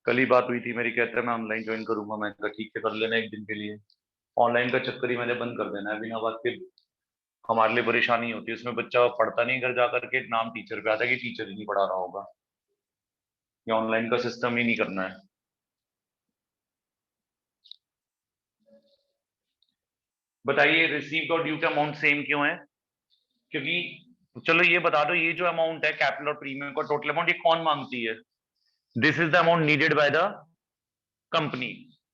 कल ही बात हुई थी मेरी, कहता है मैं ऑनलाइन ज्वाइन करूंगा। मैं कहा ठीक है कर लेना एक दिन के लिए। ऑनलाइन का चक्कर ही मैंने बंद कर देना है, बिना बात के हमारे लिए परेशानी होती है। उसमें बच्चा पढ़ता नहीं, घर जाकर के नाम टीचर पे आता है कि टीचर ही नहीं पढ़ा रहा होगा। ये ऑनलाइन का सिस्टम ही नहीं करना है। बताइए रिसीव्ड और ड्यू का अमाउंट सेम क्यों है? क्योंकि चलो ये बता दो, ये जो अमाउंट है कैपिटल और प्रीमियम का टोटल अमाउंट, ये कौन मांगती है? This is the amount needed by the company.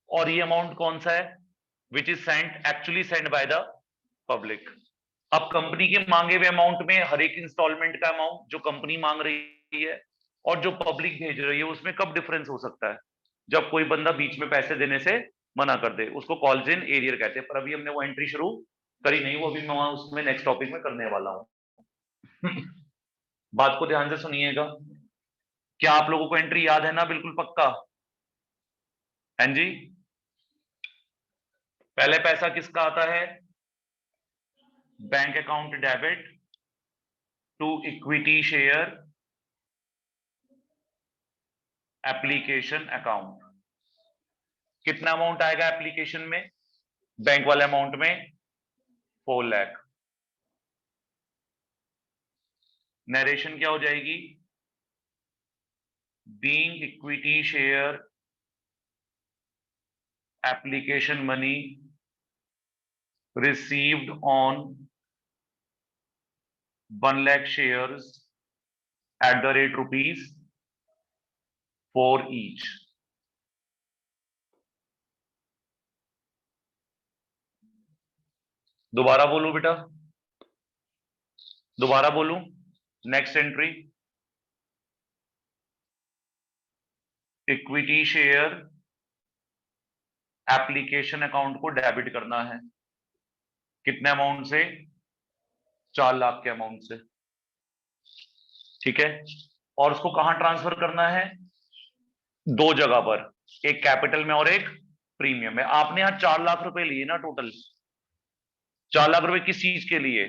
और ये अमाउंट कौन सा है? Which is sent actually sent by the public. अब कंपनी के मांगे हुए अमाउंट में हर एक इंस्टॉलमेंट का अमाउंट जो कंपनी मांग रही है और जो पब्लिक भेज रही है, उसमें कब डिफरेंस हो सकता है? जब कोई बंदा बीच में पैसे देने से मना कर दे, उसको कॉल्स इन एरियर कहते हैं। पर अभी हमने वो एंट्री शुरू करी नहीं, वो अभी मैं वहां उसमें नेक्स्ट टॉपिक में करने वाला हूँ। बात को ध्यान से सुनिएगा। क्या आप लोगों को एंट्री याद है ना? बिल्कुल पक्का? हाँ जी। पहले पैसा किसका आता है? Bank account debit to equity share application account. कितना अमाउंट आएगा एप्लीकेशन में? बैंक वाले अमाउंट में 4 लाख। नरेशन क्या हो जाएगी? Being equity share application money received on 1 lakh shares at the rate rupees 4 each. दोबारा बोलूं बेटा? दोबारा बोलूं? Next entry, equity share application account को डेबिट करना है। कितने अमाउंट से? 4 लाख के अमाउंट से। ठीक है। और उसको कहां ट्रांसफर करना है? 2 जगह पर, एक कैपिटल में और एक प्रीमियम में। आपने यहां 4 लाख रुपए लिए ना टोटल। 4 लाख रुपए किस चीज के लिए?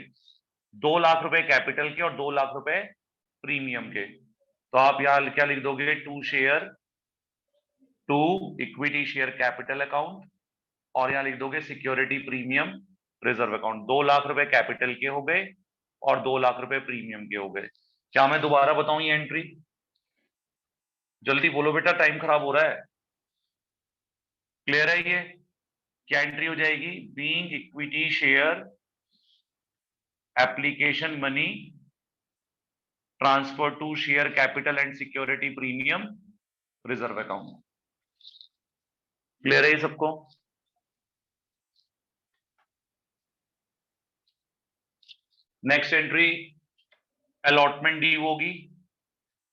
2 लाख रुपए कैपिटल के और 2 लाख रुपए प्रीमियम के। तो आप यहां क्या लिख दोगे? To equity share capital account, और यहां लिख दोगे security premium reserve account. 2 lakh रुपए कैपिटल के हो गए और 2 लाख रुपए प्रीमियम के हो गए। क्या मैं दोबारा बताऊं ये एंट्री? जल्दी बोलो बेटा, टाइम खराब हो रहा है। क्लियर है ये? क्या एंट्री हो जाएगी? Being equity share application money transfer to share capital and security premium reserve account. Clear है ये सबको? नेक्स्ट एंट्री अलॉटमेंट ड्यू होगी।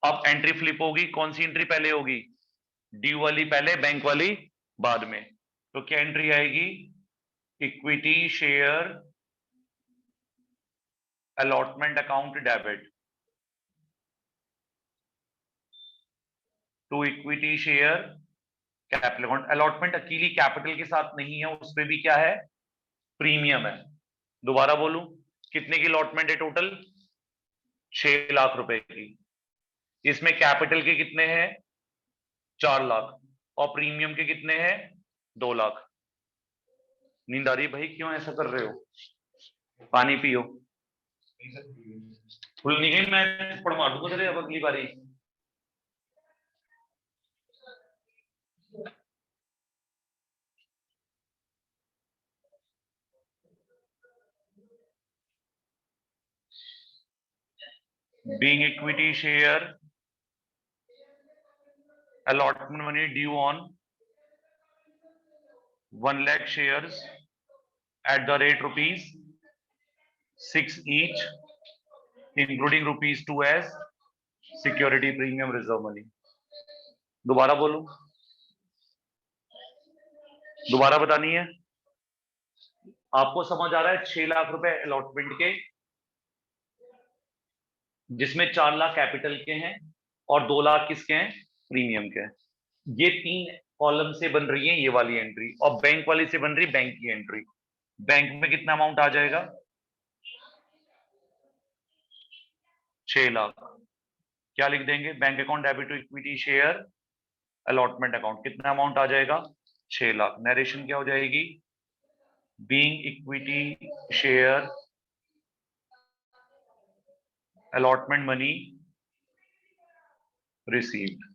अब एंट्री फ्लिप होगी। कौन सी एंट्री पहले होगी? ड्यू वाली पहले, बैंक वाली बाद में। तो क्या एंट्री आएगी? Equity share allotment account debit to equity share capital account. Allotment अकेली कैपिटल के साथ नहीं है, उसपे भी क्या है? प्रीमियम है। दोबारा बोलूं? कितने की अलॉटमेंट है टोटल? 6 लाख रुपए की। इसमें कैपिटल के कितने हैं? 4 लाख। और प्रीमियम के कितने हैं? 2 लाख। नींद आ रही है भाई? क्यों ऐसा कर रहे हो? पानी पियो। खुल नहीं गई, मैं थप्पड़ मार दूंगा तेरे अब अगली बारी। Being equity share allotment money due on 1 lakh shares at the rate rupees 6 each, including rupees 2 as security premium reserve money। दोबारा बोलूं? दोबारा बतानी है? आपको समझ आ रहा है? 6 लाख रुपए अलॉटमेंट के, जिसमें 4 लाख कैपिटल के हैं और 2 लाख किसके हैं? प्रीमियम के हैं। ये 3 कॉलम से बन रही है ये वाली एंट्री, और बैंक वाली से बन रही बैंक की एंट्री। बैंक में कितना अमाउंट आ जाएगा? 6 लाख। क्या लिख देंगे? Bank account debit to equity share allotment account कितना अमाउंट आ जाएगा 6 लाख। नरेशन क्या हो जाएगी being equity share allotment money received.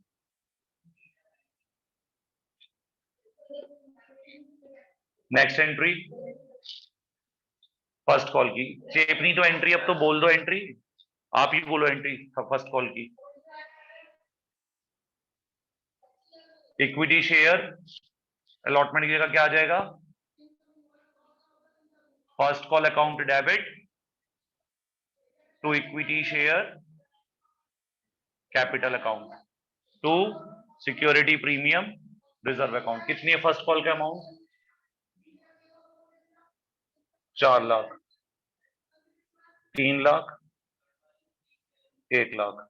Next entry first call की चेपनी तो एंट्री अब तो बोल दो एंट्री आप ही बोलो एंट्री फर्स्ट कॉल की इक्विटी शेयर अलॉटमेंट की जगह क्या आ जाएगा first call account debit to equity share capital account to security premium reserve account. कितनी है फर्स्ट कॉल का amount 4 lakh 3 lakh 1 lakh.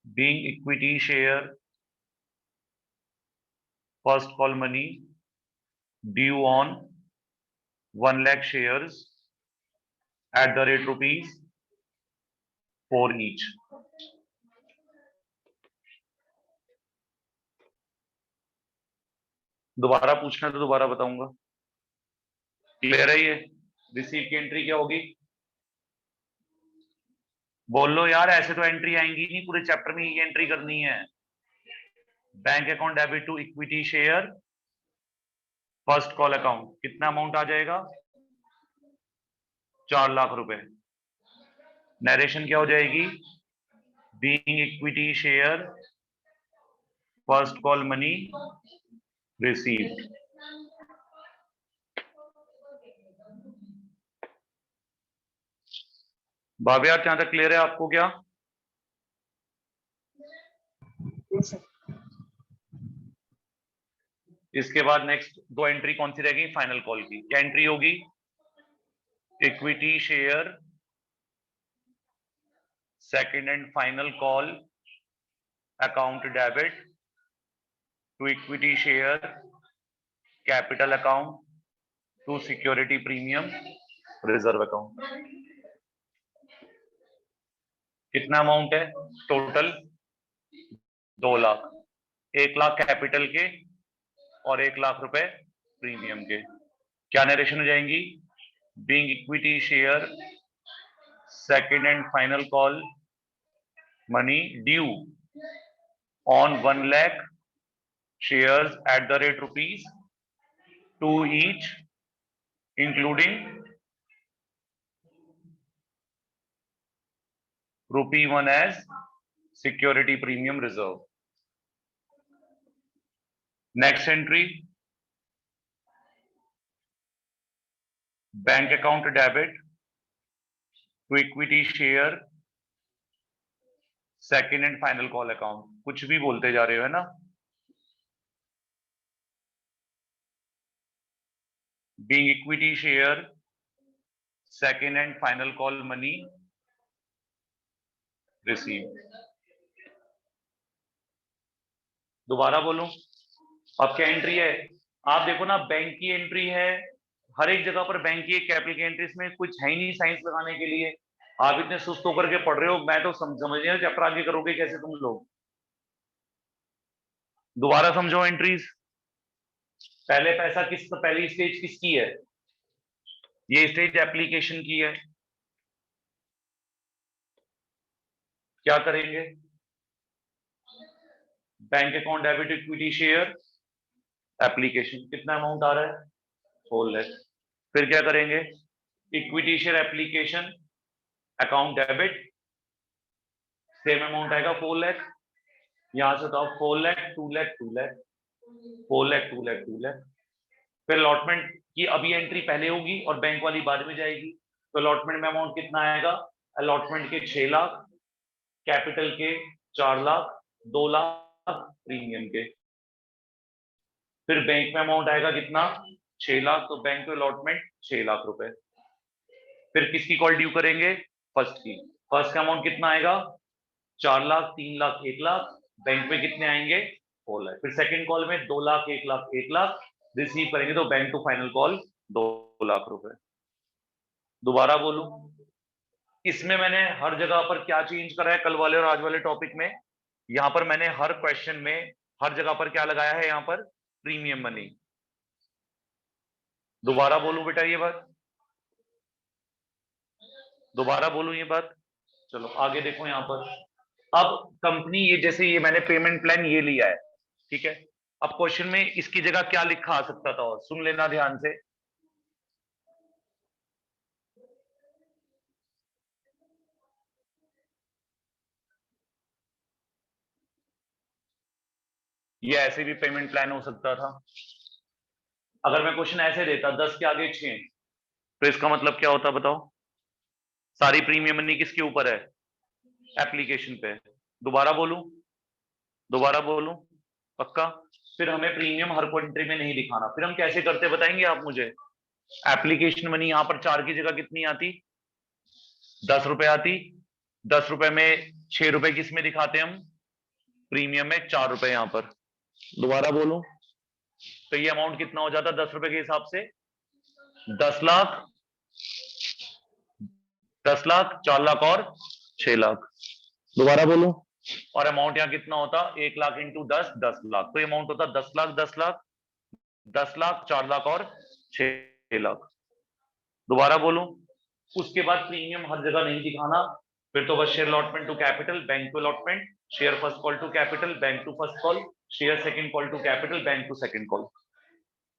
being equity share first call money due on 1 lakh shares at the rate rupees 4 each। दोबारा पूछना तो दोबारा बताऊंगा। Clear है ये रिसीव की एंट्री क्या होगी बोल लो यार ऐसे तो एंट्री आएंगी नहीं पूरे चैप्टर में ये एंट्री करनी है। Bank account debit to equity share first call account कितना अमाउंट आ जाएगा 4 लाख रुपए। नरेशन क्या हो जाएगी being equity share first call money received. भाभी आप जहां तक क्लियर है आपको क्या इसके बाद नेक्स्ट दो एंट्री कौन सी रहेगी फाइनल कॉल की क्या एंट्री होगी equity share second and final call account debit to equity share capital account to security premium reserve account. कितना अमाउंट है टोटल 2 लाख 1 लाख कैपिटल के और 1 लाख रुपए प्रीमियम के। क्या नरेशन हो जाएंगी being equity share second and final call money due on 1 lakh shares at the rate rupees 2 each including ₹1 as security premium reserve। next entry bank account debit to equity share second and final call account। कुछ भी बोलते जा रहे हो है ना being equity share second and final call money received। दोबारा बोलूं अब क्या एंट्री है आप देखो ना बैंक की एंट्री है हर एक जगह पर बैंक की कैपिटल की एंट्री में कुछ है ही नहीं साइंस लगाने के लिए। आप इतने सुस्त होकर के पढ़ रहे हो मैं तो समझ नहीं चैप्टर आगे करोगे कैसे तुम लोग। दोबारा समझो एंट्रीज पहले पैसा किस पहली स्टेज किसकी है ये स्टेज एप्लीकेशन की है। क्या करेंगे bank account debit equity share application कितना अमाउंट आ रहा है 4 लाख। फिर क्या करेंगे equity share application account debit same amount आएगा 4 लाख। यहां से तो 4 लाख 2 लाख 2 लाख 4 लाख 2 लाख 2 लाख। फिर अलॉटमेंट की अभी एंट्री पहले होगी और बैंक वाली बाद में जाएगी तो अलॉटमेंट में अमाउंट कितना आएगा अलॉटमेंट के 6 लाख कैपिटल के 4 लाख 2 लाख प्रीमियम के। फिर बैंक में अमाउंट आएगा कितना 6 लाख तो बैंक में अलॉटमेंट 6 लाख रुपए। फिर किसकी कॉल ड्यू करेंगे फर्स्ट की फर्स्ट का अमाउंट कितना आएगा 4 लाख 3 लाख 1 लाख बैंक में कितने आएंगे 4 लाख। फिर सेकंड कॉल में 2 लाख 1 लाख 1 लाख रिसीव करेंगे तो bank to final call 2 lakh रुपए। दोबारा बोलूं इसमें मैंने हर जगह पर क्या चेंज करा है कल वाले और आज वाले टॉपिक में, यहां पर मैंने हर क्वेश्चन में हर जगह पर क्या लगाया है, यहां पर प्रीमियम मनी। दोबारा बोलूं बेटा ये बात, दोबारा बोलूं ये बात। चलो आगे देखो यहां पर। अब कंपनी ये जैसे ये मैंने पेमेंट प्लान ये लिया है, ठीक है। अब क्वेश्चन में इसकी जगह क्या लिखा आ सकता था, और सुन लेना ध्यान से। ये ऐसे भी पेमेंट प्लान हो सकता था। अगर मैं क्वेश्चन ऐसे देता 10 के आगे 6, तो इसका मतलब क्या होता बताओ? सारी प्रीमियम मनी किसके ऊपर है? एप्लीकेशन पे। दोबारा बोलूं, दोबारा बोलूं, पक्का? फिर हमें प्रीमियम हर कंट्री में नहीं दिखाना, फिर हम कैसे करते बताएंगे आप मुझे? एप्लीकेशन मनी यहां पर 4 की जगह कितनी आती? 10 रुपए आती। 10 रुपए में 6 रुपए किस में दिखाते हम? प्रीमियम में 4 रुपए यहां पर। दोबारा बोलूं, तो ये अमाउंट कितना हो जाता 10 रुपए के हिसाब से? 10 लाख, 10 लाख, 4 लाख और 6 लाख। दोबारा बोलूं, और अमाउंट यहाँ कितना होता? 1 लाख इंटू 10, 10 लाख। तो अमाउंट होता 10 लाख, 10 लाख, 10 लाख, 4 लाख और 6 लाख। दोबारा बोलूं, उसके बाद प्रीमियम हर जगह नहीं दिखाना, फिर तो बस share allotment to capital, bank to allotment, share first call to capital, bank to first call, share second call to capital, bank to second call.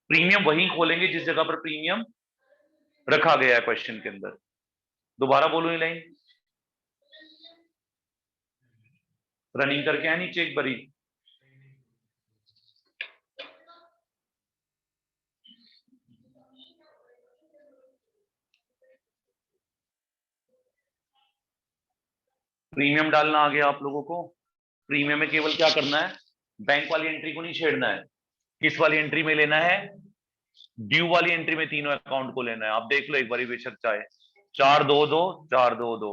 Premium वही खोलेंगे जिस जगह पर प्रीमियम रखा गया है क्वेश्चन के अंदर। दोबारा बोलूं ये लाइन, रनिंग करके है नीचे एक बारी। प्रीमियम डालना आ गया आप लोगों को। प्रीमियम में केवल क्या करना है, बैंक वाली एंट्री को नहीं छेड़ना है। किस वाली एंट्री में लेना है? ड्यू वाली एंट्री में तीनों अकाउंट को लेना है। आप देख लो एक बारी बेशक चाहे 4-2-2, 4-2-2,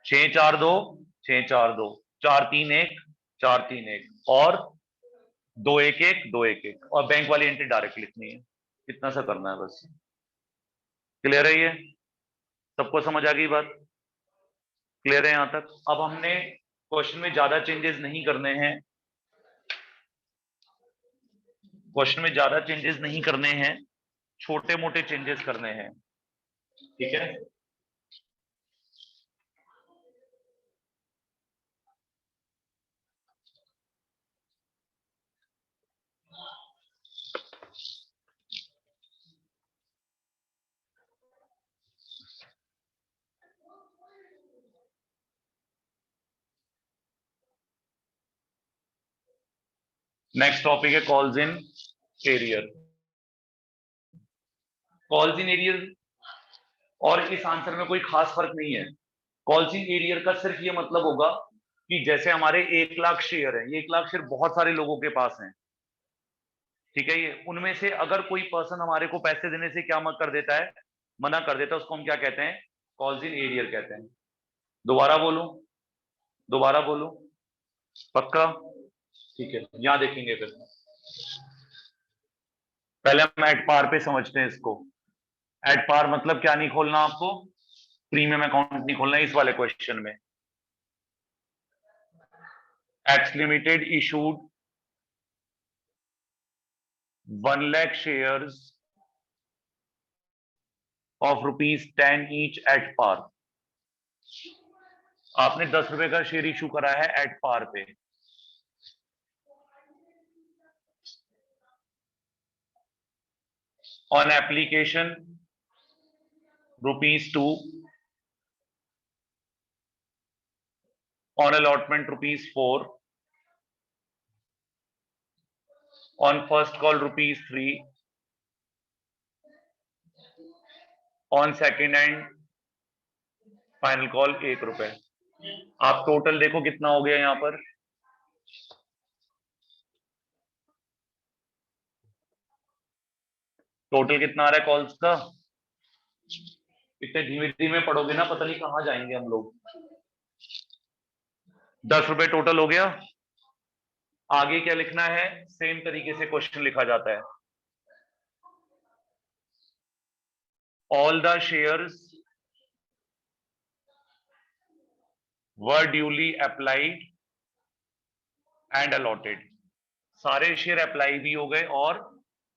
6-4-2, 6-4-2, 4-3-1, 4-3-1 और 2-1-1, 2-1-1, और बैंक वाली एंट्री डायरेक्ट लिखनी है। इतना सा करना है बस। क्लियर है ये? सबको समझ आ गई बात? क्लियर है यहां तक? अब हमने क्वेश्चन में ज्यादा चेंजेस नहीं करने हैं, क्वेश्चन में ज्यादा चेंजेस नहीं करने हैं, छोटे मोटे चेंजेस करने हैं, ठीक है। नेक्स्ट टॉपिक है calls in arrear. Calls in arrear और इस आंसर में कोई खास फर्क नहीं है। कॉल्स इन एरियर का सिर्फ ये मतलब होगा कि जैसे हमारे 1 लाख शेयर है, ये 1 लाख शेयर बहुत सारे लोगों के पास हैं, ठीक है। ये उनमें से अगर कोई पर्सन हमारे को पैसे देने से क्या मत कर देता है, मना कर देता है, उसको हम क्या कहते हैं? कॉल्स इन एरियर कहते हैं। दोबारा बोलूं, दोबारा बोलूं, पक्का? ठीक है, यहां देखेंगे फिर। पहले हम एट पार पे समझते हैं इसको। एट पार मतलब क्या नहीं खोलना आपको? प्रीमियम अकाउंट नहीं खोलना है इस वाले क्वेश्चन में। X limited issued 1 lakh shares of ₹10 each at par. आपने 10 रुपए का शेयर इशू करा है एट पार पे। On application ₹2, on allotment ₹4, on first call ₹3, on second and final call ₹1। आप टोटल देखो कितना हो गया यहां पर। टोटल कितना आ रहा है कॉल्स का? इतने धीमे धीमे पढ़ोगे ना, पता नहीं कहां जाएंगे हम लोग। 10 रुपए टोटल हो गया। आगे क्या लिखना है? सेम तरीके से क्वेश्चन लिखा जाता है। All the shares were duly applied and allotted. सारे शेयर अप्लाई भी हो गए और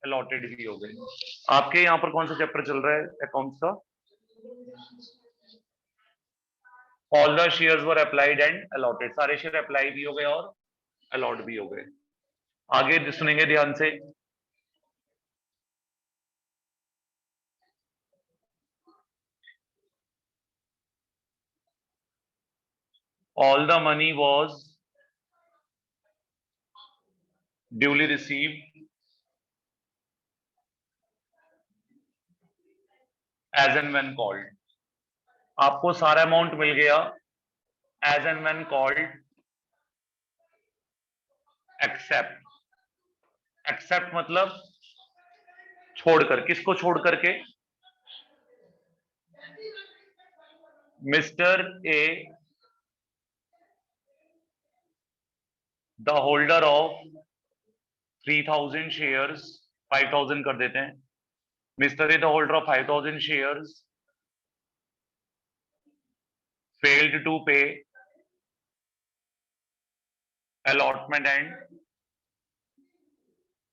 अलॉटेड भी हो गए। आपके यहाँ पर कौन सा चैप्टर चल रहा है अकाउंट्स का? All the shares were applied and allotted, सारे शेयर अप्लाई भी हो गए और अलॉट भी हो गए। आगे सुनेंगे ध्यान से। All the money was duly received as and when called. आपको सारा अमाउंट मिल गया as and when called except. Except मतलब छोड़कर, किसको छोड़ करके? Mister A the holder of 3000 shares, 5000 कर देते हैं। Mister A the holder of 5000 shares failed to pay allotment and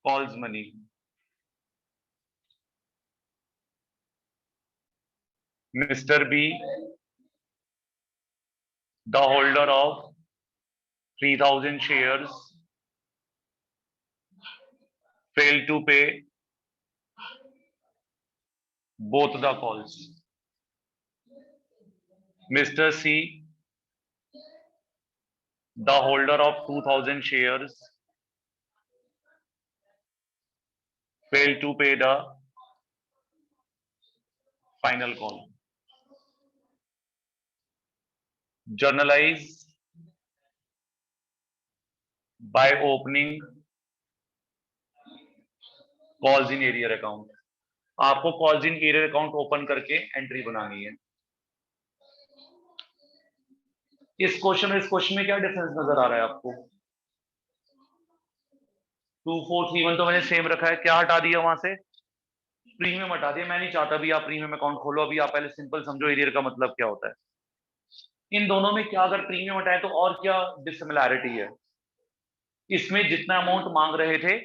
calls money। Mr. B, the holder of 3000 shares, failed to pay both the calls। Mr. C, the holder of 2000 shares, failed to pay the final call। Journalize by opening calls in arrear account। आपको calls in arrear account open करके entry बनानी है। इस question में क्या difference नजर आ रहा है आपको? 2431 तो मैंने सेम रखा है, क्या हटा दिया वहां से? प्रीमियम हटा दिया। मैं नहीं चाहता भी आप प्रीमियम अकाउंट खोलो, अभी आप पहले सिंपल समझो एरियर का मतलब क्या होता है। इन दोनों में क्या, अगर प्रीमियम हटाए तो और क्या डिसिमिलैरिटी है? इसमें जितना अमाउंट मांग रहे थे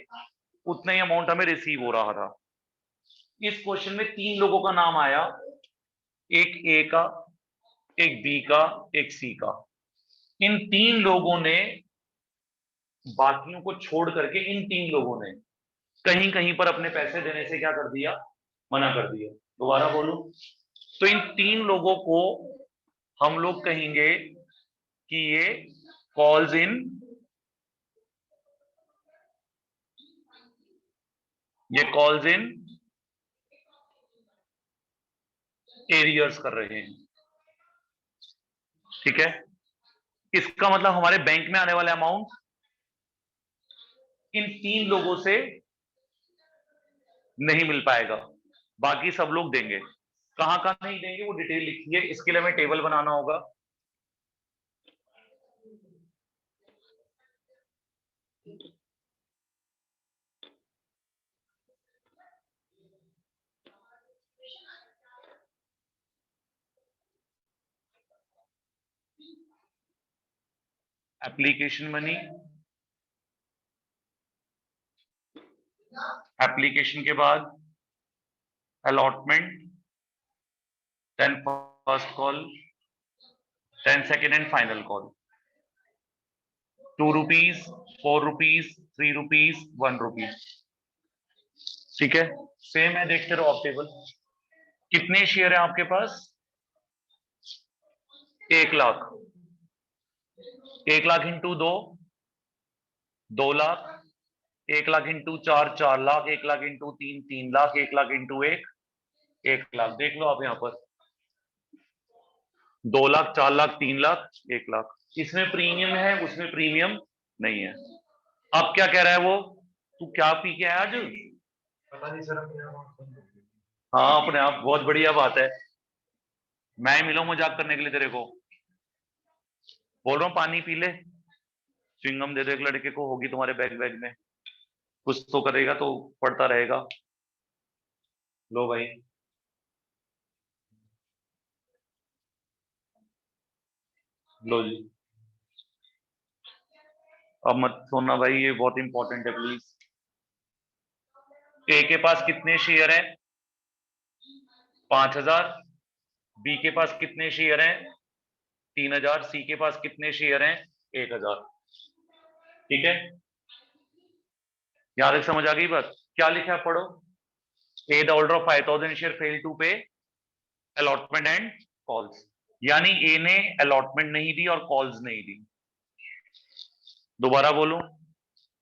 उतना ही अमाउंट हमें रिसीव हो रहा था। इस क्वेश्चन में 3 लोगों का नाम आया, एक ए का, एक बी का, एक सी का। इन 3 लोगों ने, बाकियों को छोड़ करके इन 3 लोगों ने कहीं कहीं पर अपने पैसे देने से क्या कर दिया? मना कर दिया। दोबारा बोलूं तो इन 3 लोगों को हम लोग कहेंगे कि ये कॉल्स इन, ये कॉल्स इन एरियर्स कर रहे हैं। ठीक है, इसका मतलब हमारे बैंक में आने वाला अमाउंट इन 3 लोगों से नहीं मिल पाएगा, बाकी सब लोग देंगे। कहां कहां नहीं देंगे वो डिटेल लिखी है, इसके लिए हमें टेबल बनाना होगा। एप्लीकेशन मनी, एप्लीकेशन के बाद allotment, then first call, then second and final call. 2 rupees, 4 rupees, 3 rupees, 1 rupees. ठीक है, सेम है, देखते रहो आप टेबल। कितने शेयर है आपके पास? 1 lakh. 1 lakh into 2, 2 lakh. 1 lakh into 4, 4 lakh. 1 lakh into 3, 3 lakh. 1 lakh into 1, 1 lakh. देख लो आप यहाँ पर, 2 लाख, 4 लाख, 3 लाख, 1 लाख। इसमें प्रीमियम है, उसमें प्रीमियम नहीं है। अब क्या कह रहा है वो? तू क्या पी के आया आज? पता नहीं सर, अपने आप। हाँ अपने आप, बहुत बढ़िया बात है। मैं मिला मजाक करने के लिए तेरे को, बोल रहा हूँ पानी पी ले। च्युइंगम दे दो एक लड़के को, होगी तुम्हारे बैग बैग में, कुछ तो करेगा तो पढ़ता रहेगा। लो भाई। लो जी, अब मत सोना भाई, ये बहुत इंपॉर्टेंट है प्लीज। ए के पास कितने शेयर हैं? 5,000। बी के पास कितने शेयर हैं? 3,000। सी के पास कितने शेयर हैं? 1,000। ठीक है, यहां तक समझ आ गई बात? क्या लिखा है पढ़ो। A the order of 5,000 share fail to pay allotment and calls. यानी ए ने अलॉटमेंट नहीं दी और कॉल्स नहीं दी। दोबारा बोलूं,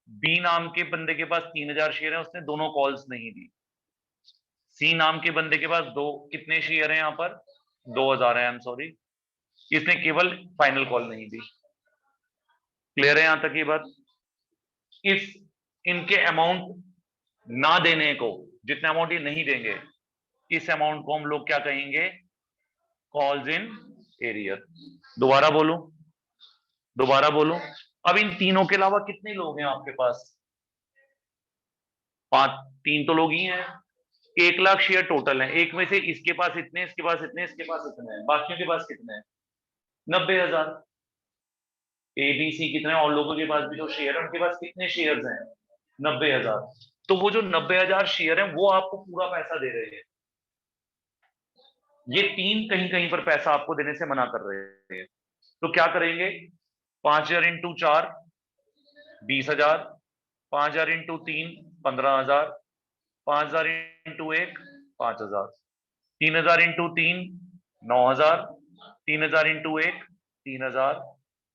बी नाम के बंदे के पास 3,000 शेयर है, उसने दोनों कॉल्स नहीं दी। सी नाम के बंदे के पास दो कितने शेयर हैं? यहां पर 2,000 है, आई एम सॉरी, इसने केवल फाइनल कॉल नहीं दी। क्लियर है यहां तक ये बात? इस इनके अमाउंट ना देने को, जितने अमाउंट ये नहीं देंगे, इस अमाउंट को हम लोग क्या कहेंगे? Calls in arrear. दोबारा बोलूं, दोबारा बोलूं, अब इन तीनों के अलावा कितने लोग हैं आपके पास? पांच, तीन तो लोग ही हैं। 1,00,000 शेयर टोटल है, एक में से इसके पास इतने, इसके पास इतने, इसके पास इतने हैं, बाकियों के पास कितने हैं? 90,000। ए बी सी कितने, और लोगों के पास भी जो शेयर है उनके पास कितने शेयर्स हैं? 90,000। तो वो जो 90,000 शेयर है वो आपको पूरा पैसा दे रहे हैं। ये तीन कहीं कहीं पर पैसा आपको देने से मना कर रहे हैं। तो क्या करेंगे? 5,000 into 4 20,000, 5,000 into 3 15,000, 5,000 into 1 5,000, 3,000 into 3 9,000, 3,000 into 1 3,000,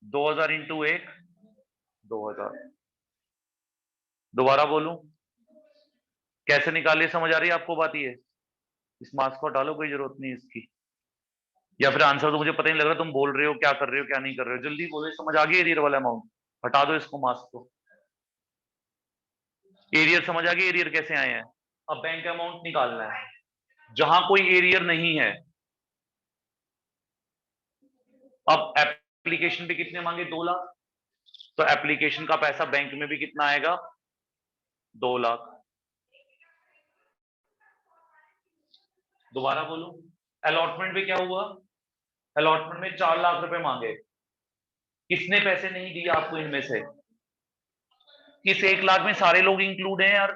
2,000 into 1 2,000। दोबारा बोलूं, कैसे निकालिए? समझ आ रही है आपको बात? ये इस मार्क्स को हटा लो, कोई जरूरत नहीं इसकी। या फिर आंसर तो मुझे पता नहीं लग रहा, तुम बोल रहे हो क्या कर रहे हो क्या नहीं कर रहे हो, जल्दी बोलो। समझ आ गई एरियर वाला अमाउंट? हटा दो इसको, मार्क्स को। एरियर समझ आ गई? एरियर कैसे आए हैं? अब बैंक अमाउंट निकालना है जहां कोई एरियर नहीं है। अब एप्लीकेशन पे कितने मांगे? 2,00,000। तो एप्लीकेशन का पैसा बैंक में भी कितना आएगा? 2,00,000। दोबारा बोलूं, अलॉटमेंट में क्या हुआ? अलॉटमेंट में 4,00,000 रुपए मांगे। किसने पैसे नहीं दिए आपको इनमें से? इस 1,00,000 में सारे लोग इंक्लूड हैं यार?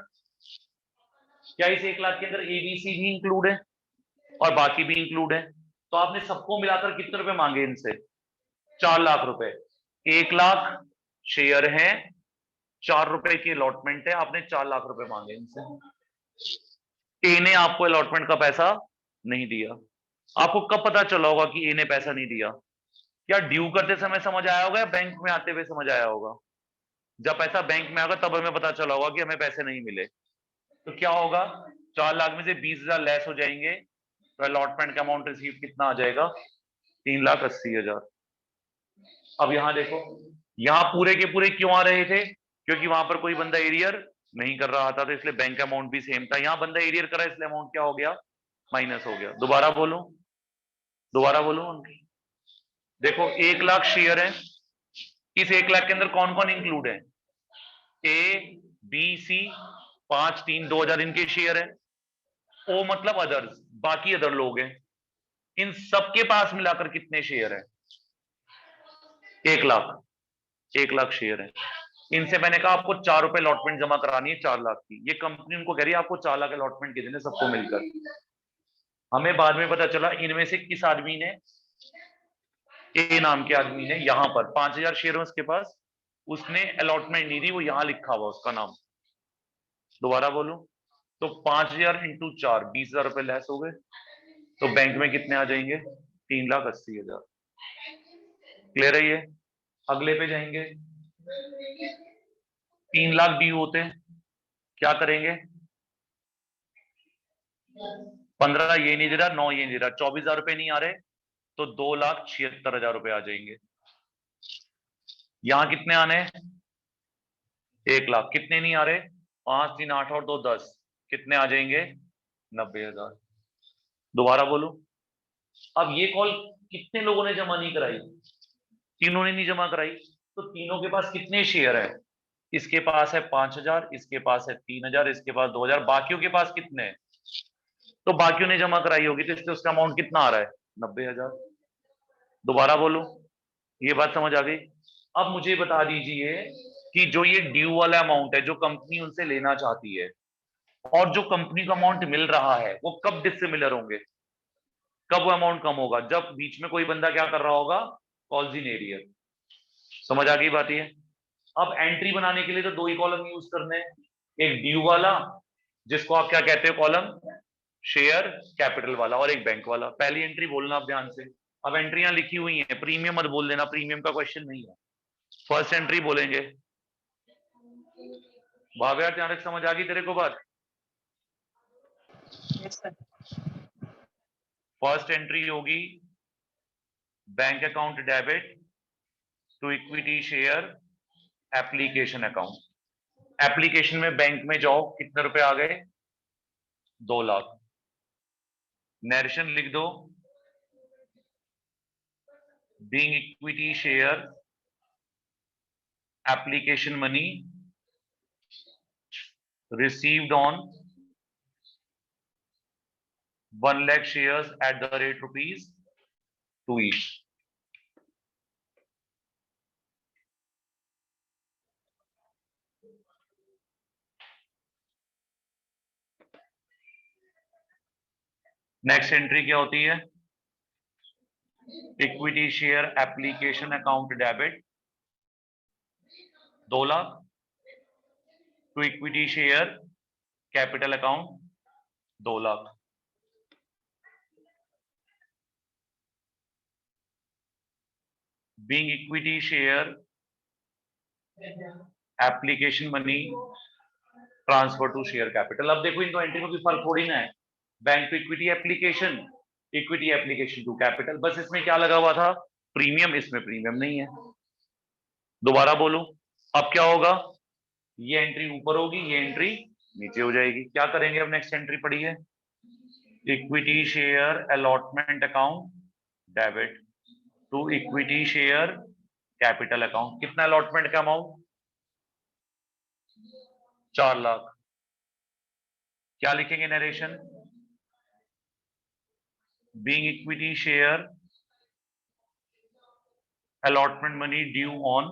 क्या इस 1,00,000 के अंदर एबीसी भी इंक्लूड है और बाकी भी इंक्लूड है? तो आपने सबको मिलाकर कितने रुपए मांगे इनसे? 4,00,000 रुपए। 1,00,000 शेयर है, 4 रुपए की अलॉटमेंट है, आपने 4,00,000 रुपए मांगे इनसे। ए ने आपको अलॉटमेंट का पैसा नहीं दिया। आपको कब पता चला होगा कि ए ने पैसा नहीं दिया? क्या ड्यू करते समय समझ आया होगा या बैंक में आते हुए समझ आया होगा? जब पैसा बैंक में आएगा तब हमें पता चला होगा कि हमें पैसे नहीं मिले। तो क्या होगा? 4,00,000 में से 20,000 लेस हो जाएंगे, तो अलॉटमेंट का अमाउंट रिसीव कितना आ जाएगा? 3,80,000। अब यहां देखो, यहां पूरे के पूरे क्यों आ रहे थे? क्योंकि वहां पर कोई बंदा एरियर नहीं कर रहा था, तो इसलिए बैंक अमाउंट भी सेम था। यहां बंदा एरियर करा, इसलिए अमाउंट क्या हो गया? माइनस हो गया। दोबारा बोलूं, दोबारा बोलूं, देखो 1,00,000 शेयर है, इस 1,00,000 के अंदर कौन कौन इंक्लूड है? ए बी सी, 5 3 2,000 इनके शेयर है। ओ मतलब अदर्स, बाकी अदर लोग हैं। इन सबके पास मिलाकर कितने शेयर है? 1,00,000। 1,00,000 शेयर है। इनसे मैंने कहा आपको 4 रुपए अलॉटमेंट जमा करानी है 4,00,000 की। ये कंपनी उनको कह रही है आपको 4,00,000 अलॉटमेंट की देने सबको मिलकर। हमें बाद में पता चला इनमें से किस आदमी ने, ए नाम के आदमी ने, यहां पर 5,000 शेयर है उसके पास, उसने अलॉटमेंट नहीं दी, वो यहां लिखा हुआ उसका नाम। दोबारा बोलूं, तो 5,000 इंटू 4 20,000 रुपए लेस हो गए, तो बैंक में कितने आ जाएंगे? 3,80,000। क्लियर है ये? अगले पे जाएंगे। 3,00,000 ड्यू होते हैं, क्या करेंगे? 15 ये नहीं दे रहा, 9 ये नहीं दे रहा, 24,000 रुपए नहीं आ रहे, तो 2,76,000 रुपए आ जाएंगे। यहां कितने आने? 1,00,000। कितने नहीं आ रहे? 5 3 8 और 2 10, कितने आ जाएंगे? 90,000। दोबारा बोलूं, अब ये कॉल कितने लोगों ने जमा नहीं कराई? तीनों ने नहीं जमा कराई। तो तीनों के पास कितने शेयर है? इसके पास है 5,000, इसके पास है 3,000, इसके पास 2,000, बाकियों के पास कितने हैं? तो बाकियों ने जमा कराई होगी, तो इससे उसका अमाउंट कितना आ रहा है? 90,000। दोबारा बोलूं, ये बात समझ आ गई। अब मुझे बता दीजिए कि जो ये ड्यू वाला अमाउंट है जो कंपनी उनसे लेना चाहती है और जो कंपनी को अमाउंट मिल रहा है वो कब डिसिमिलर होंगे, कब वो अमाउंट कम होगा, जब बीच में कोई बंदा क्या कर रहा होगा, कॉल्स इन एरियर। समझ आ गई बात ये। अब एंट्री बनाने के लिए तो दो ही कॉलम यूज करने हैं, एक ड्यू वाला जिसको आप क्या कहते हो कॉलम, शेयर कैपिटल वाला, और एक बैंक वाला। पहली एंट्री बोलना आप ध्यान से। अब एंट्रियां लिखी हुई हैं, प्रीमियम मत बोल देना, प्रीमियम का क्वेश्चन नहीं है। फर्स्ट एंट्री बोलेंगे। भाव्या ध्यान रख, समझ आ गई तेरे को बात। Yes sir. फर्स्ट एंट्री होगी bank account debit to equity share application account. Application में बैंक में जाओ, कितने रुपए आ गए, 2 लाख। नरेशन लिख दो, being equity share application money received on 1 lakh shares at the rate rupees 2 each. Next entry क्या होती है, equity share application account debit 2 lakh to equity share capital account 2 lakh. Being equity share application money transfer to share capital. अब देखो इन दो entry में कोई फर्क थोड़ी ना है, bank to equity application, equity application to capital, बस इसमें क्या लगा हुआ था, प्रीमियम, इसमें प्रीमियम नहीं है। दोबारा बोलो, अब क्या होगा, ये एंट्री ऊपर होगी, ये एंट्री नीचे हो जाएगी। क्या करेंगे अब, नेक्स्ट एंट्री पड़ी है, equity share allotment account debit to equity share capital account. कितना अलॉटमेंट का अमाउंट, 4 लाख। क्या लिखेंगे narration, being equity share allotment money due on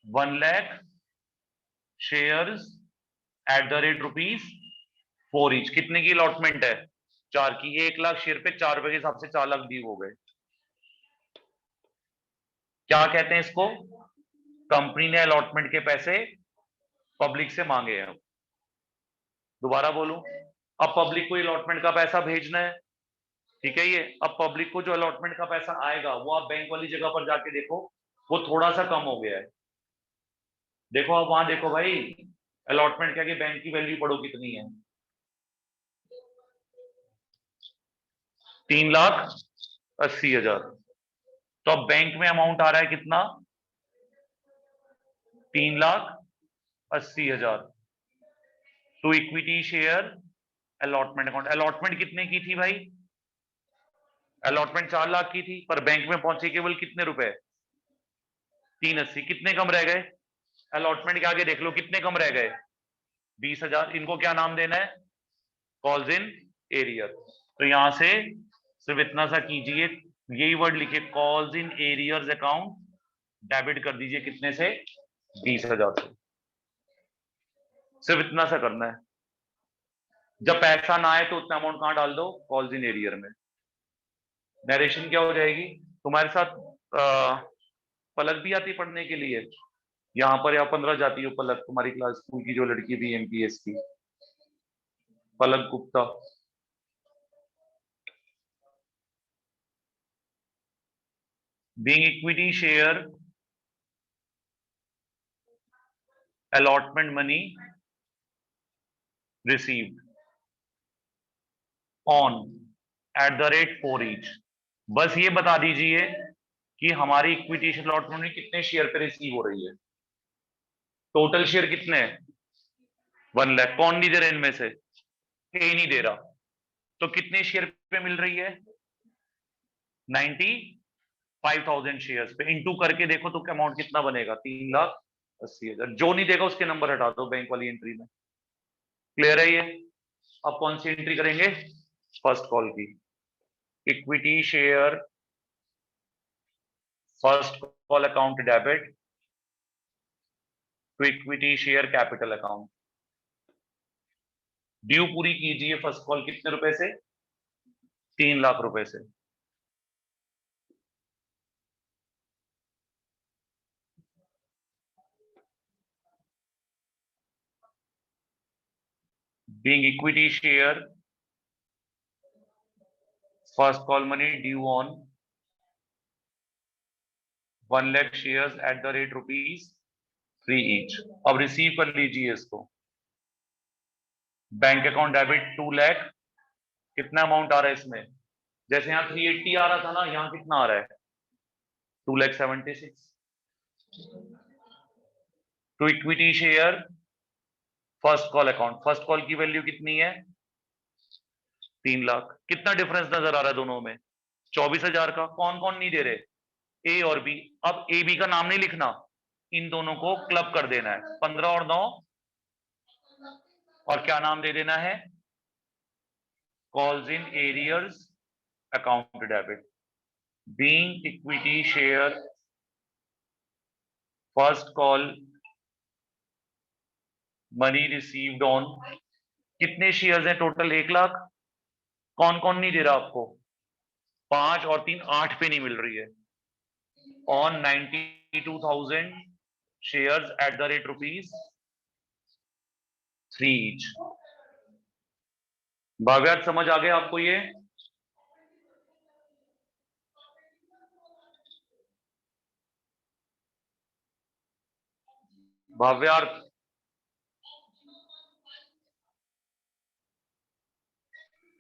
1 lakh shares at the rate rupees 4 each. कितने की अलॉटमेंट है, 4 की। 1 लाख शेयर पे 4 रुपए के हिसाब से 4 लाख ड्यू हो गए। क्या कहते हैं इसको, कंपनी ने अलॉटमेंट के पैसे पब्लिक से मांगे हैं। दोबारा बोलूं, अब पब्लिक को अलॉटमेंट का पैसा भेजना है, ठीक है ये। अब पब्लिक को जो अलॉटमेंट का पैसा आएगा वो आप बैंक वाली जगह पर जाके देखो, वो थोड़ा सा कम हो गया है। देखो आप वहां देखो भाई, अलॉटमेंट क्या कि बैंक की वैल्यू पढ़ो कितनी है, 3,80,000। तो अब बैंक में अमाउंट आ रहा है कितना, 3,80,000 to equity share allotment account. Allotment कितने की थी भाई, अलॉटमेंट 4 लाख की थी, पर बैंक में पहुंचे केवल कितने रुपए, 380। कितने कम रह गए, अलॉटमेंट के आगे देख लो कितने कम रह गए, 20,000। इनको क्या नाम देना है, कॉल्स इन एरियर। तो यहां से सिर्फ इतना सा कीजिए, यही वर्ड लिखिए, calls in arrears account debit कर दीजिए, कितने से, 20,000 से। सिर्फ इतना सा करना है, जब पैसा ना आए तो उतना अमाउंट कहां डाल दो, कॉल्स इन एरियर में। नरेशन क्या हो जाएगी, तुम्हारे साथ पलक भी आती पढ़ने के लिए, यहाँ पर या 15 जाती हो पलक, तुम्हारी क्लास स्कूल की जो लड़की भी एमपीएस की, Palak Gupta. Being equity share allotment money received on at the rate 4 each. बस ये बता दीजिए कि हमारी इक्विटी अलॉटमेंट में कितने शेयर पे रिसीव हो रही है, टोटल शेयर कितने हैं, 1 लाख। कौन नहीं दे रहा इनमें से, ए नहीं दे रहा, तो कितने शेयर पे मिल रही है, 95,000 शेयर्स पे। इनटू करके देखो तो अमाउंट कितना बनेगा, 3,80,000। जो नहीं देगा उसके नंबर हटा दो बैंक वाली एंट्री में। क्लियर है ये। अब कौन सी एंट्री करेंगे, फर्स्ट कॉल की। Equity share first call account debit to equity share capital account. Due पूरी कीजिए फर्स्ट कॉल कितने रुपए से? 3 लाख रुपए से। Being equity share, first call money due on 1 lakh shares at the rate ₹3 each। अब रिसीव कर लीजिए इसको। Bank account debit 2 lakh. कितना अमाउंट आ रहा है इसमें? जैसे यहाँ 380 आ रहा था ना, यहाँ कितना आ रहा है? 2,76,000। To equity share first call account, first call की वैल्यू कितनी है? 3 लाख। कितना डिफरेंस नजर आ रहा है दोनों में? 24,000 का। कौन कौन नहीं दे रहे? ए और बी। अब ए बी का नाम नहीं लिखना, इन दोनों को क्लब कर देना है। 15 और 9, और क्या नाम दे देना है? Calls in arrears account debit. Being equity share first call money received on, कितने शेयर्स हैं टोटल? 1 लाख। कौन कौन नहीं दे रहा आपको? 5 और 3 8 पे नहीं मिल रही है। On 92,000 shares at the rate ₹3 each। भाव्यात समझ आ गया आपको ये? भाव्यार्थ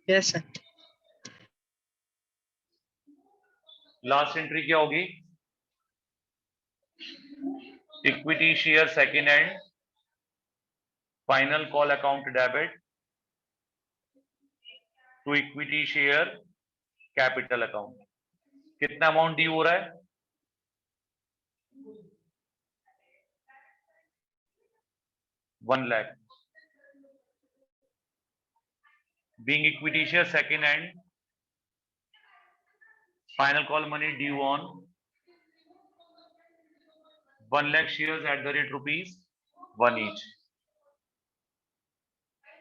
यस सर। लास्ट एंट्री क्या होगी? Equity share second hand final call account debit to equity share capital account. कितना अमाउंट ड्यू हो रहा है? 1 lakh. Being equity share second hand final call money due on 1 lakh shares at the rate ₹1 each।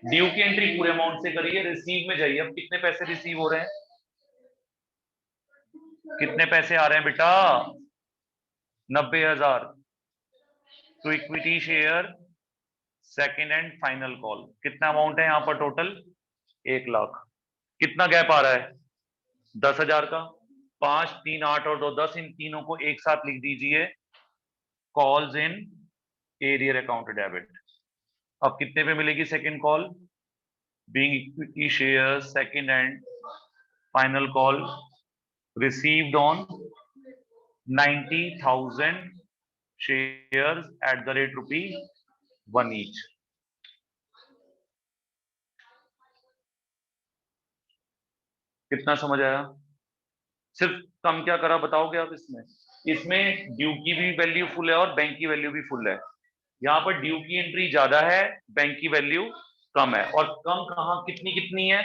Due की entry पूरे amount से करिए, receive में जाइए। अब कितने पैसे रिसीव हो रहे हैं? कितने पैसे आ रहे हैं बेटा? 90,000। तो equity share second hand final call, कितना अमाउंट है यहाँ पर टोटल? 1 लाख। कितना गैप आ रहा है? 10,000 का। 5, 3, 8 और 2 10, इन तीनों को एक साथ लिख दीजिए, calls in arrear account debit. अब कितने पे मिलेगी second call? Being equity share second hand final call received on 90,000 shares at the rate ₹1 each। कितना समझ आया? सिर्फ कम क्या करा बताओगे आप इसमें? इसमें ड्यू की भी वैल्यू फुल है और बैंक की वैल्यू भी फुल है। यहाँ पर ड्यू की एंट्री ज्यादा है, बैंक की वैल्यू कम है। और कम कहाँ कितनी कितनी है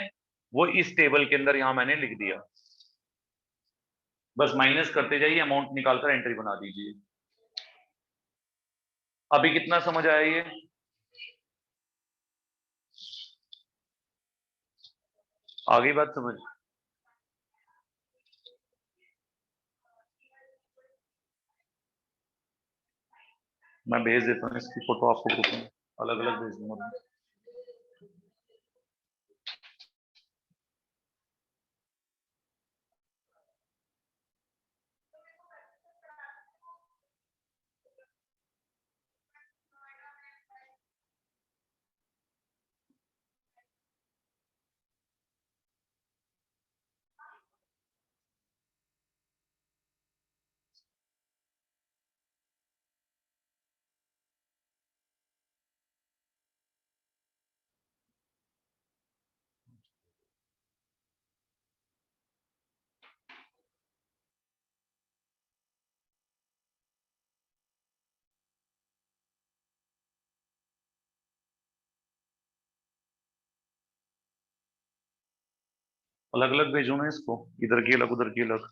वो इस टेबल के अंदर यहाँ मैंने लिख दिया। बस माइनस करते जाइए, अमाउंट निकालकर एंट्री बना दीजिए। अभी कितना समझ आया ये? आ गई बात समझ? मैं भेज देता हूँ इसकी फोटो आपको ग्रुप में, अलग अलग भेज दूंगा। अलग अलग भेजू ना इसको, इधर की अलग उधर की अलग।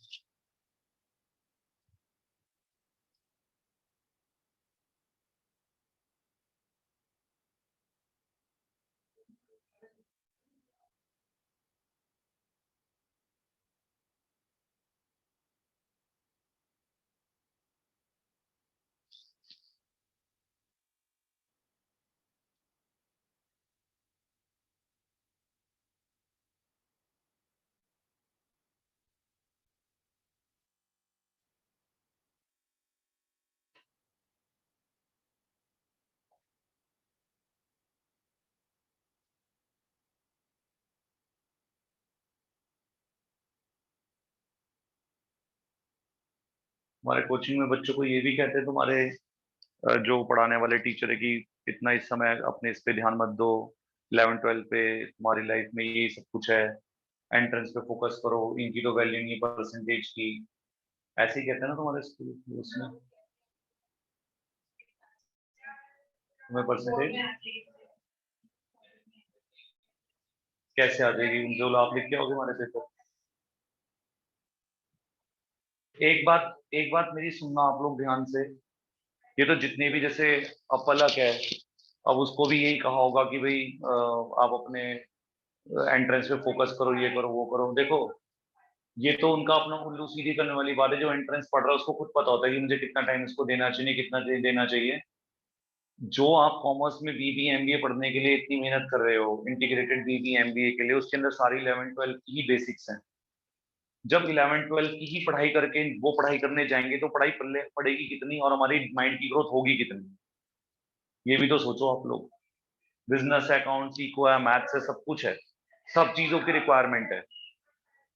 हमारे कोचिंग में बच्चों को ये भी कहते हैं तुम्हारे जो पढ़ाने वाले टीचर है कि इतना इस समय अपने इस पे ध्यान मत दो, 11 12 पे तुम्हारी लाइफ में ये सब कुछ है, एंट्रेंस पे फोकस करो, इनकी तो वैल्यू नहीं परसेंटेज की। ऐसे ही कहते हैं ना तुम्हारे स्कूल उसमें, तुम्हें परसेंटेज कैसे आ जाएगी, जो आप लिख के आओगे हमारे पेपर। एक बात मेरी सुनना आप लोग ध्यान से। ये तो जितने भी जैसे अपलक है, अब उसको भी यही कहा होगा कि भाई आप अपने एंट्रेंस पे फोकस करो, ये करो वो करो। देखो ये तो उनका अपना उल्लू सीधी करने वाली बात है। जो एंट्रेंस पढ़ रहा है उसको खुद पता होता है कि मुझे कितना टाइम इसको देना चाहिए, कितना देना चाहिए। जो आप कॉमर्स में बीबी एमबीए पढ़ने के लिए इतनी मेहनत कर रहे हो, इंटीग्रेटेड बीबी एमबीए के लिए, उसके अंदर सारी 11 12 की ही बेसिक्स हैं। जब 11 12 की ही पढ़ाई करके वो पढ़ाई करने जाएंगे तो पढ़ाई पड़ेगी कितनी और हमारी माइंड की ग्रोथ होगी कितनी, ये भी तो सोचो आप लोग। बिजनेस अकाउंट सीखो है, मैथ्स है, सब कुछ है, सब चीजों की रिक्वायरमेंट है।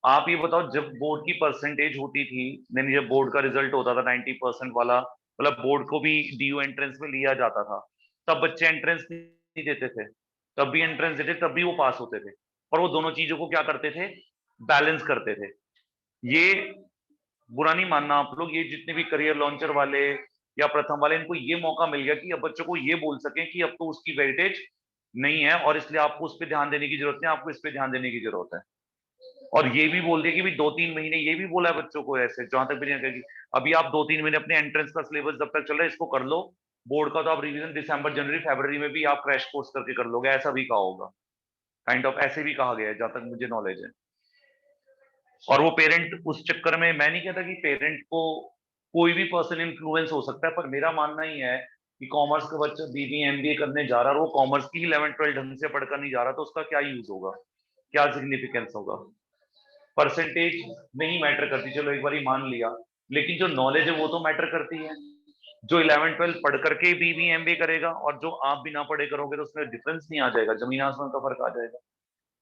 आप ये बताओ जब बोर्ड की परसेंटेज होती थी, नहीं जब बोर्ड का रिजल्ट होता था 90% वाला, मतलब बोर्ड को भी डीयू एंट्रेंस में लिया जाता था, तब बच्चे एंट्रेंस नहीं देते थे, तब भी एंट्रेंस देते, तब भी वो पास होते थे। और वो दोनों चीजों को क्या करते थे, बैलेंस करते थे। ये बुरा नहीं मानना आप लोग, ये जितने भी करियर लॉन्चर वाले या प्रथम वाले, इनको ये मौका मिल गया कि अब बच्चों को ये बोल सकें कि अब तो उसकी वेटेज नहीं है और इसलिए आपको उस पर ध्यान देने की जरूरत नहीं, आपको इस पर ध्यान देने की जरूरत है। और ये भी बोल दिया कि भाई 2 3 महीने, ये भी बोला है बच्चों को ऐसे, जहां तक भी नहीं कहेगी अभी आप 2 3 महीने अपने एंट्रेंस का सिलेबस जब तक चल रहा है इसको कर लो, बोर्ड का तो आप रिवीजन दिसंबर जनवरी फरवरी में भी आप क्रैश कोर्स करके कर लोगे, ऐसा भी कहा होगा। काइंड ऑफ ऐसे भी कहा गया है जहां तक मुझे नॉलेज है। और वो पेरेंट उस चक्कर में, मैं नहीं कहता कि पेरेंट को कोई भी पर्सन इन्फ्लुएंस हो सकता है, पर मेरा मानना ही है कि कॉमर्स का बच्चा बीबी एमबीए करने जा रहा है और वो कॉमर्स की ही 11 12 ढंग से पढ़कर नहीं जा रहा, तो उसका क्या यूज होगा, क्या सिग्निफिकेंस होगा। परसेंटेज नहीं मैटर करती, चलो एक बार मान लिया, लेकिन जो नॉलेज है वो तो मैटर करती है। जो 11 12 पढ़ करके बीबी एमबीए करेगा और जो आप बिना पढ़े करोगे तो उसमें डिफरेंस नहीं आ जाएगा, जमीन आसमान का फर्क आ जाएगा।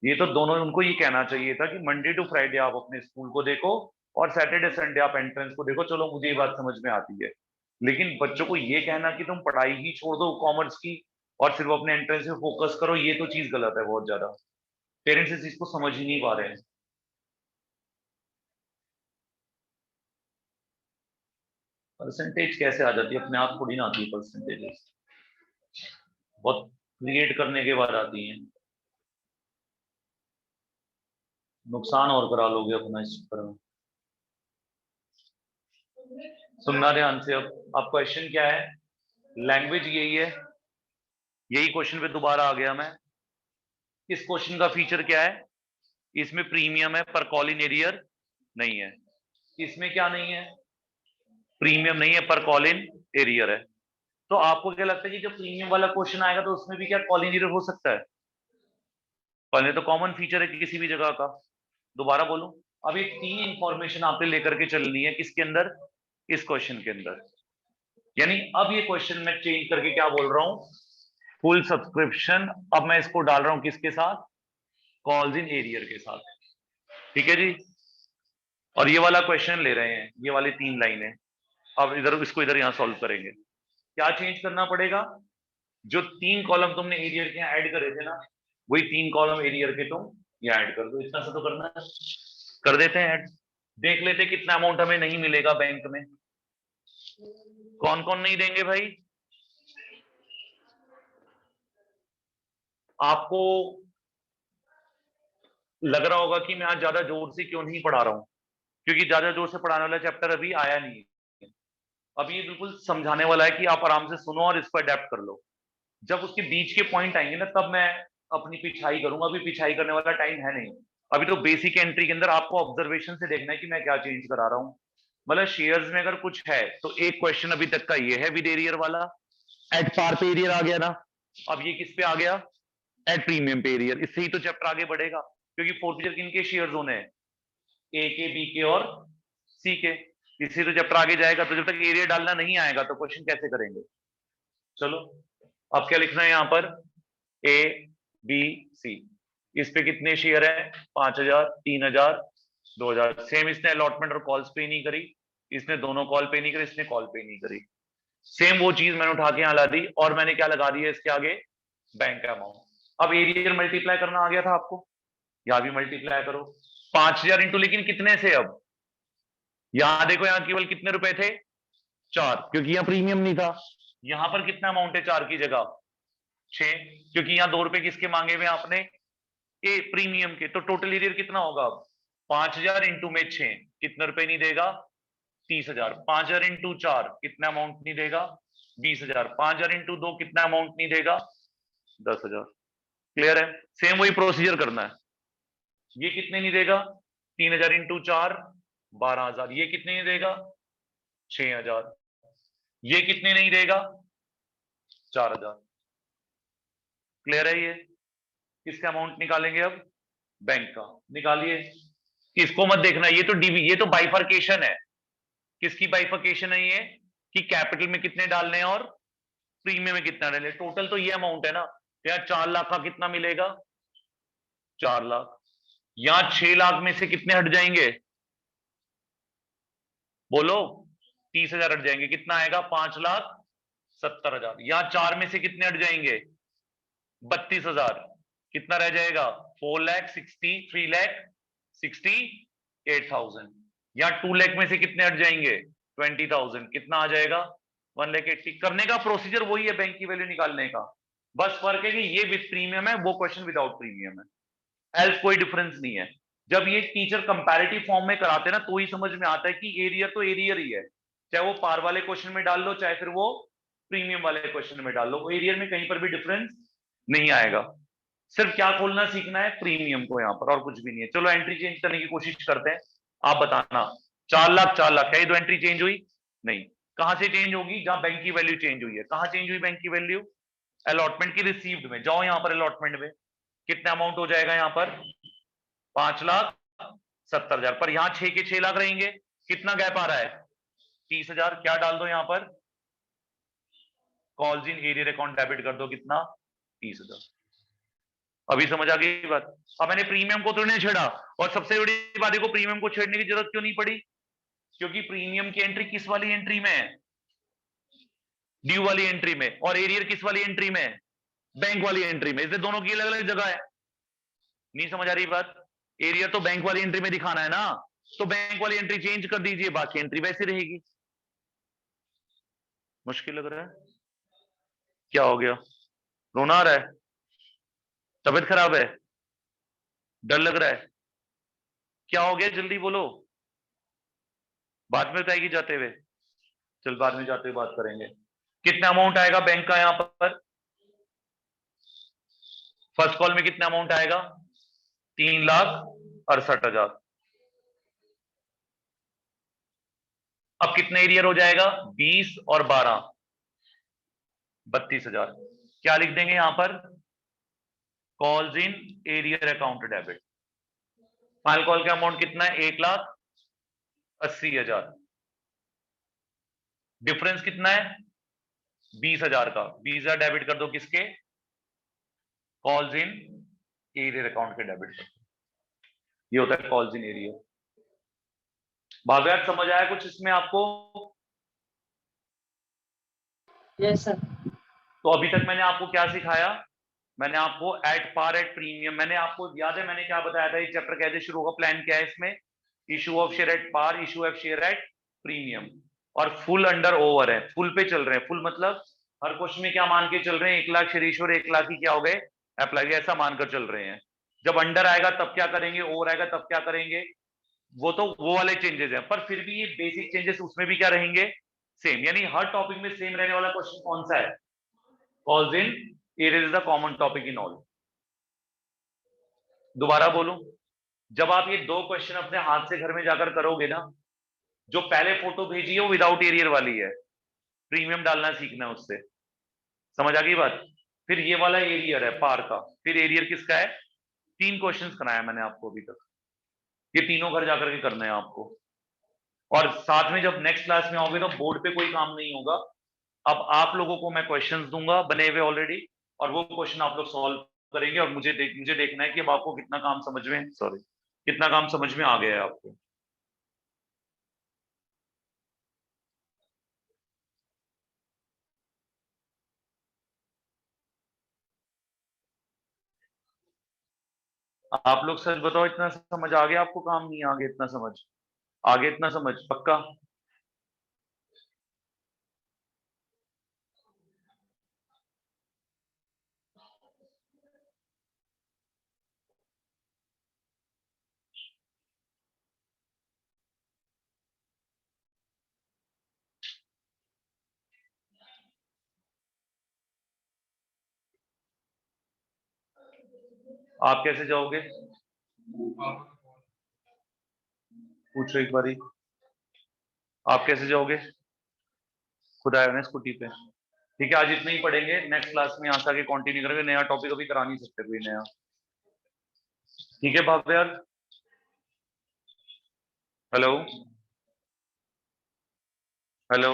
ये तो दोनों, उनको ये कहना चाहिए था कि मंडे टू फ्राइडे आप अपने स्कूल को देखो और सैटरडे संडे आप एंट्रेंस को देखो। चलो मुझे ये बात समझ में आती है, लेकिन बच्चों को ये कहना कि तुम पढ़ाई ही छोड़ दो कॉमर्स की और सिर्फ अपने एंट्रेंस पे फोकस करो, ये तो चीज गलत है बहुत ज्यादा। पेरेंट्स इस चीज को समझ ही नहीं पा रहे हैं। परसेंटेज कैसे आ जाती है, अपने आप थोड़ी ना आती है परसेंटेज, बहुत क्रिएट करने के बाद आती है। नुकसान और करा लोगे अपना इस चक्कर में। सुनना ध्यान से, अब क्वेश्चन क्या है, लैंग्वेज यही है, यही क्वेश्चन पे दोबारा आ गया मैं। इस क्वेश्चन का फीचर क्या है, इसमें प्रीमियम है पर कॉल इन एरियर नहीं है। इसमें क्या नहीं है, प्रीमियम नहीं है पर कॉल इन एरियर है। तो आपको क्या लगता है कि जब प्रीमियम वाला क्वेश्चन आएगा तो उसमें भी क्या कॉल इन एरियर हो सकता है? पहले तो कॉमन फीचर है किसी भी जगह का। दोबारा बोलूं, अब ये 3 इंफॉर्मेशन आपने लेकर के चलनी है किसके अंदर, इस क्वेश्चन के अंदर। यानी अब ये क्वेश्चन मैं चेंज करके क्या बोल रहा हूं, फुल सब्सक्रिप्शन, अब मैं इसको डाल रहा हूं किसके साथ, कॉल्स इन एरियर के साथ। ठीक है जी। और ये वाला क्वेश्चन ले रहे हैं, ये वाली 3 लाइनें, अब इधर इसको इधर यहां सॉल्व करेंगे। क्या चेंज करना पड़ेगा, जो 3 कॉलम तुमने एरियर के यहाँ ऐड करे थे ना, वही 3 कॉलम एरियर के तुम यहाँ ऐड कर दो, इतना सा तो करना है। कर देते हैं ऐड, देख लेते कितना अमाउंट हमें नहीं मिलेगा बैंक में। कौन कौन नहीं देंगे भाई, आपको लग रहा होगा कि मैं आज ज्यादा जोर से क्यों नहीं पढ़ा रहा हूँ, क्योंकि ज्यादा जोर से पढ़ाने वाला चैप्टर अभी आया नहीं है। अभी ये बिल्कुल समझाने वाला है कि आप आराम से सुनो और इसको अडेप्ट कर लो। जब उसके बीच के पॉइंट आएंगे ना, तब मैं अपनी पिछाई करूंगा। अभी पिछाई करने वाला टाइम है नहीं। अभी तो बेसिक एंट्री के अंदर आपको ऑब्जर्वेशन से देखना है कि मैं क्या चेंज करा रहा हूँ। मतलब शेयर्स में अगर कुछ है तो एक क्वेश्चन अभी तक का ये है विद एरियर वाला, एट पार पे एरियर आ गया ना। अब ये किस पे आ गया, एट प्रीमियम पे एरियर। इससे ही तो चैप्टर आगे बढ़ेगा, क्योंकि फोर्फिचर किनके शेयर्स होने हैं, ए के, बी के और सी के। इससे तो चैप्टर आगे जाएगा। तो जब तक एरिया डालना नहीं आएगा तो क्वेश्चन कैसे करेंगे। चलो अब क्या लिखना है यहाँ पर, ए बी सी। इस पे कितने शेयर है, 5000, 3000, 2000। सेम इसने अलॉटमेंट और कॉल्स पे नहीं करी, इसने दोनों कॉल पे नहीं करी, इसने कॉल पे नहीं करी। सेम वो चीज मैंने उठा के यहाँ ला दी और मैंने क्या लगा दिया इसके आगे, बैंक का अमाउंट। अब एरियर मल्टीप्लाई करना आ गया था आपको, यहां भी मल्टीप्लाई करो 5000 इंटू, लेकिन कितने से। अब यहां देखो, यहां केवल कितने रुपए थे, 4, क्योंकि यहाँ प्रीमियम नहीं था। यहां पर कितना अमाउंट है 4 की जगह, 6, क्योंकि यहाँ 2 रुपए किसके मांगे हुए आपने, ए प्रीमियम के। तो टोटल एरियर कितना होगा अब, 5000 इंटू में 6 कितना रुपए नहीं देगा, 30000। 5000 इंटू 4 कितना अमाउंट नहीं देगा, 20000। 5000 इंटू 2 कितना अमाउंट नहीं देगा, 10000। क्लियर है। सेम वही प्रोसीजर करना है। ये कितने नहीं देगा, 3000 इंटू 4 12000। ये कितने नहीं देगा, 6000। ये कितने नहीं देगा, 4000। क्लियर है। ये किसका अमाउंट निकालेंगे अब, बैंक का। निकालिए, इसको मत देखना, ये तो डीवी, ये तो बाइफर्केशन है। किसकी बाइफर्केशन है ये, कि कैपिटल में कितने डालने हैं और प्रीमियम में कितना डालने। टोटल तो ये अमाउंट है ना। यहाँ 4 लाख का कितना मिलेगा, 4 लाख। यहां 6 लाख में से कितने हट जाएंगे, बोलो, 30,000 हट जाएंगे। कितना आएगा, 5,70,000। यहां 4 में से कितने हट जाएंगे, 32,000। कितना रह जाएगा, 4,68,000। यहां 2 लाख में से कितने हट जाएंगे, 20,000। कितना आ जाएगा, 1,80,000। करने का प्रोसीजर वही है बैंक की वैल्यू निकालने का, बस फर्क है कि ये विद प्रीमियम है, वो क्वेश्चन विदाउट प्रीमियम है। एल्स कोई डिफरेंस नहीं है। जब ये टीचर कंपैरेटिव फॉर्म में कराते हैं ना, तो ही समझ में आता है कि एरियर तो एरियर ही है, चाहे वो पार वाले क्वेश्चन में डाल लो, चाहे फिर वो प्रीमियम वाले क्वेश्चन में डाल लो, एरियर में कहीं पर भी डिफरेंस नहीं आएगा। सिर्फ क्या खोलना सीखना है, प्रीमियम को यहाँ पर, और कुछ भी नहीं है। चलो एंट्री चेंज करने की कोशिश करते हैं। आप बताना, 4 लाख 4 लाख, क्या ये दो एंट्री चेंज हुई, नहीं। कहां से चेंज होगी, जहां बैंक की वैल्यू चेंज हुई है। कहां चेंज हुई बैंक की वैल्यू, अलॉटमेंट की रिसीव्ड में। जाओ यहाँ पर अलॉटमेंट में, कितना अमाउंट हो जाएगा यहाँ पर, 5,70,000। पर यहाँ 6 के 6 लाख रहेंगे। कितना गैप आ रहा है, 30,000। क्या डाल दो यहाँ पर, calls in arrear account debit कर दो, कितना, 30,000। अभी समझ आ गई बात। अब मैंने प्रीमियम को तो नहीं छेड़ा, और सबसे बड़ी बात देखो, प्रीमियम को छेड़ने की जरूरत क्यों नहीं पड़ी, क्योंकि प्रीमियम की एंट्री किस वाली एंट्री में है, ड्यू वाली एंट्री में, और एरियर किस वाली एंट्री में है, बैंक वाली एंट्री में। इसलिए दोनों की अलग अलग जगह है। नहीं समझ आ रही बात, एरियर तो बैंक वाली एंट्री में दिखाना है ना, तो बैंक वाली एंट्री चेंज कर दीजिए, बाकी एंट्री वैसी रहेगी। मुश्किल लग रहा है, क्या हो गया, रोना आ रहा है, तबीयत खराब है, डर लग रहा है, क्या हो गया, जल्दी बोलो। बाद में बताएगी जाते हुए, चल बाद में जाते हुए बात करेंगे। कितना अमाउंट आएगा बैंक का यहां पर, फर्स्ट कॉल में कितना अमाउंट आएगा, 3,68,000। अब कितना एरियर हो जाएगा, 20 और 12, 32,000। क्या लिख देंगे यहां पर, calls in arrear account debit. Final call का अमाउंट कितना है, 1,80,000। डिफरेंस कितना है, 20,000 का। 20,000 डेबिट कर दो किसके, कॉल्स इन एरियर अकाउंट के डेबिट कर। ये होता है कॉल्स इन एरियर। भागवत समझ आया कुछ इसमें आपको, यस सर। तो अभी तक मैंने आपको क्या सिखाया, मैंने आपको एट पार एट प्रीमियम, मैंने आपको याद है मैंने क्या बताया था, ये चैप्टर कैसे शुरू होगा, प्लान क्या है इसमें, issue of share at par, issue of share at premium, और फुल अंडर ओवर है, फुल पे चल रहे हैं। फुल मतलब हर क्वेश्चन में क्या मान के चल रहे हैं, 1 लाख शेयर इशू और 1 लाख ही क्या हो गए, अप्लाई, ऐसा मानकर चल रहे हैं। जब अंडर आएगा तब क्या करेंगे, ओवर आएगा तब क्या करेंगे, वो वाले चेंजेस हैं। पर फिर भी ये बेसिक चेंजेस उसमें भी क्या रहेंगे, सेम। यानी हर टॉपिक में सेम रहने वाला क्वेश्चन कौन सा है, cause in, it is the common topic in all. दोबारा बोलूं, जब आप ये दो क्वेश्चन अपने हाथ से घर में जाकर करोगे ना, जो पहले फोटो भेजी है वो विदाउट एरियर वाली है, प्रीमियम डालना सीखना है उससे, समझ आ गई बात। फिर ये वाला एरियर है पार का, फिर एरियर किसका है, 3 क्वेश्चंस कराया मैंने आपको अभी तक, ये तीनों घर जाकर के करने हैं आपको। और साथ में जब नेक्स्ट क्लास में आओगे तो बोर्ड पे कोई काम नहीं होगा, अब आप लोगों को मैं क्वेश्चंस दूंगा बने हुए ऑलरेडी, और वो क्वेश्चन आप लोग सॉल्व करेंगे, और मुझे देखना है कि अब आपको कितना काम समझ में, सॉरी, कितना काम समझ में आ गया है आपको। आप लोग सच बताओ, इतना समझ आ गया आपको, काम नहीं आ गया इतना समझ, आगे इतना समझ पक्का। आप कैसे जाओगे, पूछो एक बारी, आप कैसे जाओगे, खुद आए हो ना स्कूटी पे। ठीक है, आज इतना ही पढ़ेंगे, नेक्स्ट क्लास में यहाँ से आगे कंटिन्यू करेंगे, नया टॉपिक अभी करा नहीं सकते कोई नया। ठीक है बाप यार, हेलो हेलो।